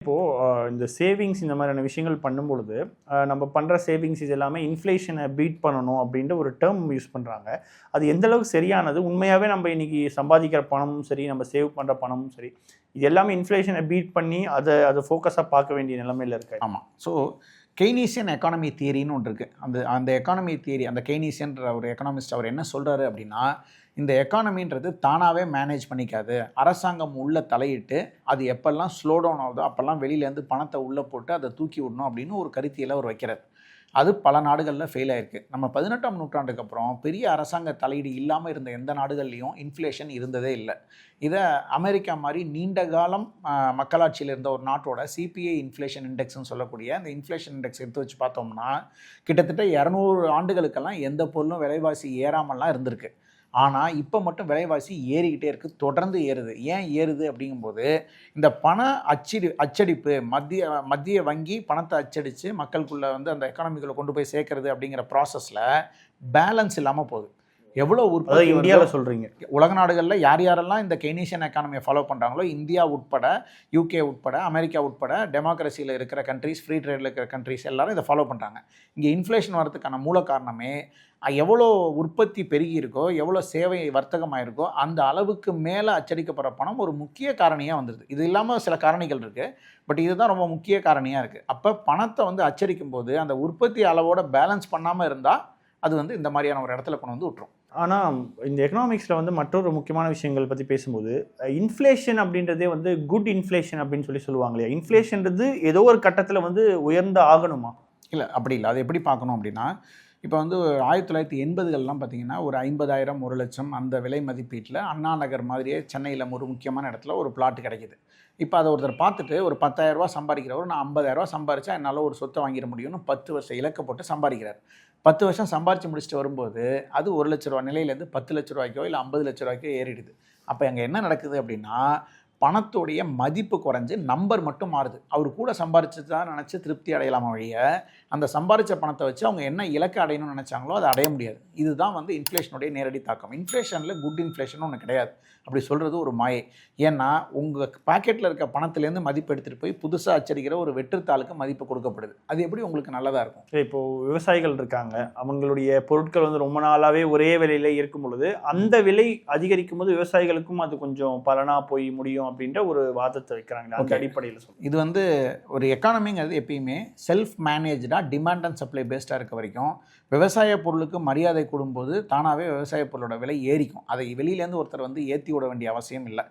இந்த சேவிங்ஸ் இந்த மாதிரியான விஷயங்கள் பண்ணும்பொழுது நம்ம பண்ணுற சேவிங்ஸ் இது எல்லாமே இன்ஃப்ளேஷனை பீட் பண்ணணும் அப்படின்ற ஒரு டேர்ம் யூஸ் பண்ணுறாங்க. அது எந்த அளவுக்கு சரியானது? உண்மையாகவே நம்ம இன்னைக்கு சம்பாதிக்கிற பணமும் சரி, நம்ம சேவ் பண்ணுற பணமும் சரி, இது எல்லாமே இன்ஃப்ளேஷனை பீட் பண்ணி அதை ஃபோக்கஸாக பார்க்க வேண்டிய நிலைமையில் இருக்கு. ஆமாம். ஸோ கெய்னீசியன் எக்கானமி தியரின்னு ஒன்று இருக்குது. அந்த எக்கானமி தியரி, அந்த கெய்னீசியன்ற ஒரு எக்கனாமிஸ்ட் அவர் என்ன சொல்கிறாரு அப்படின்னா, இந்த எக்கானமின்றது தானாகவே மேனேஜ் பண்ணிக்காது. அரசாங்கம் உள்ளே தலையிட்டு அது எப்பெல்லாம் ஸ்லோ டவுன் ஆகுதோ அப்போல்லாம் வெளியிலேருந்து பணத்தை உள்ளே போட்டு அதை தூக்கி விடணும் அப்படின்னு ஒரு கருத்தியில் அவர் வைக்கிறார். அது பல நாடுகளில் ஃபெயில் ஆயிருக்கு. நம்ம 18ஆம் நூற்றாண்டுக்கு அப்புறம் பெரிய அரசாங்க தலையீடு இல்லாமல் இருந்த எந்த நாடுகள்லையும் இன்ஃப்ளேஷன் இருந்ததே இல்லை. இதை அமெரிக்கா மாதிரி நீண்ட காலம் மக்களாட்சியில் இருந்த ஒரு நாட்டோட சிபிஐ இன்ஃப்ளேஷன் இண்டெக்ஸ்ன்னு சொல்லக்கூடிய அந்த இன்ஃப்ளேஷன் இண்டெக்ஸ் எடுத்து வச்சு பார்த்தோம்னா கிட்டத்தட்ட 200 ஆண்டுகளுக்கெல்லாம் எந்த பொருளும் விலைவாசி ஏறாமல்லாம் இருந்திருக்கு. ஆனால் இப்போ மட்டும் விலைவாசி ஏறிக்கிட்டே இருக்குது, தொடர்ந்து ஏறுது. ஏன் ஏறுது அப்படிங்கும்போது இந்த பண அச்சடிப்பு மத்திய வங்கி பணத்தை அச்சடித்து மக்களுக்குள்ளே வந்து அந்த எக்கானமிக்குள்ளே கொண்டு போய் சேர்க்கறது அப்படிங்கிற ப்ராசஸில் பேலன்ஸ் இல்லாமல் போகுது. எவ்வளோ உற்பத்தி இந்தியாவில் சொல்கிறீங்க? உலக நாடுகளில் யாரெல்லாம் இந்த கெய்னீசியன் எக்கானமியை ஃபாலோ பண்ணுறாங்களோ, இந்தியா உட்பட, யூகே உட்பட, அமெரிக்கா உட்பட, டெமோக்ரஸியில் இருக்கிற கண்ட்ரிஸ், ஃப்ரீ ட்ரேடில் இருக்கிற கண்ட்ரிஸ் எல்லாரும் இதை ஃபாலோ பண்ணுறாங்க. இங்கே இன்ஃப்ளேஷன் வரதுக்கான மூல காரணமே எவ்வளோ உற்பத்தி பெருகி இருக்கோ, எவ்வளோ சேவை வர்த்தகமாக இருக்கோ அந்த அளவுக்கு மேலே அச்சடிக்கப்படுற பணம் ஒரு முக்கிய காரணியாக வந்துடுது. இது இல்லாமல் சில காரணிகள் இருக்குது, பட் இதுதான் ரொம்ப முக்கிய காரணியாக இருக்குது. அப்போ பணத்தை வந்து அச்சடிக்கும் போது அந்த உற்பத்தி அளவோட பேலன்ஸ் பண்ணாமல் இருந்தால் அது வந்து இந்த மாதிரியான ஒரு இடத்துல கொண்டு வந்து விட்டுரும். ஆனால் இந்த எக்கனாமிக்ஸில் வந்து மற்றொரு முக்கியமான விஷயங்கள் பற்றி பேசும்போது இன்ஃப்ளேஷன் அப்படின்றதே வந்து குட் இன்ஃப்ளேஷன் அப்படின்னு சொல்லுவாங்க இல்லையா? இன்ஃப்ளேஷன்றது ஏதோ ஒரு கட்டத்தில் வந்து உயர்ந்து ஆகணுமா? இல்லை, அப்படி இல்லை. அது எப்படி பார்க்கணும் அப்படின்னா, இப்போ வந்து 1980கள்லாம் பார்த்தீங்கன்னா ஒரு 50,000 1,00,000 அந்த விலை மதிப்பீட்டில் அண்ணா நகர் மாதிரியே சென்னையில் ஒரு முக்கியமான இடத்துல ஒரு பிளாட் கிடைக்கிது. இப்போ அதை ஒருத்தர் பார்த்துட்டு ஒரு 10,000 சம்பாதிக்கிறவர், நான் 50,000 சம்பாரிச்சா என்னால் ஒரு சொத்தை வாங்கிட முடியும்னு 10 வருஷம் இலக்க போட்டு சம்பாதிக்கிறார். 10 வருஷம் சம்பாரித்து முடிச்சுட்டு வரும்போது அது 1,00,000 ரூபா நிலையிலேருந்து 10 லட்ச ரூபாய்க்கோ இல்லை 50 லட்ச ரூபாய்க்கோ ஏறிடுது. அப்போ அங்கே என்ன நடக்குது அப்படின்னா, பணத்துடைய மதிப்பு குறைஞ்சு நம்பர் மட்டும் மாறுது. அவர் கூட சம்பாரிச்சு தான் நினச்சி திருப்தி அடையலாமா வழிய அந்த சம்பாரித்த பணத்தை வச்சு அவங்க என்ன இலக்கை அடையணும்னு நினச்சாங்களோ அதை அடைய முடியாது. இதுதான் வந்து இன்ஃப்ளேஷனுடைய நேரடி தாக்கம். இன்ஃப்ளேஷனில் குட் இன்ஃப்ளேஷன் ஒன்று கிடையாது. அப்படி சொல்கிறது ஒரு மாயை. ஏன்னா உங்கள் பாக்கெட்டில் இருக்க பணத்துலேருந்து மதிப்பு எடுத்துகிட்டு போய் புதுசாக அச்சடிக்கிற ஒரு வெற்றுத்தாளுக்கு மதிப்பு கொடுக்கப்படுது. அது எப்படி உங்களுக்கு நல்லதாக இருக்கும்? இப்போது விவசாயிகள் இருக்காங்க, அவங்களுடைய பொருட்கள் வந்து ரொம்ப நாளாகவே ஒரே விலையில் இருக்கும் பொழுது அந்த விலை அதிகரிக்கும் போது விவசாயிகளுக்கும் அது கொஞ்சம் பலனாக போய் முடியும் அப்படின்ற ஒரு வாதத்தை வைக்கிறாங்க. அந்த அடிப்படையில் சொல்லுங்கள். இது வந்து ஒரு எக்கானமிங்கிறது எப்பயுமே செல்ஃப் மேனேஜாக டிமாண்ட் அண்ட் சப்ளை பேஸ்டாக இருக்க வரைக்கும் விவசாய பொருளுக்கு மரியாதை கூடும்போது தானாகவே விவசாய பொருளோட விலை ஏறிக்கும். அதை வெளியிலேருந்து ஒருத்தர் வந்து ஏற்றி விட வேண்டிய அவசியம் இல்லை.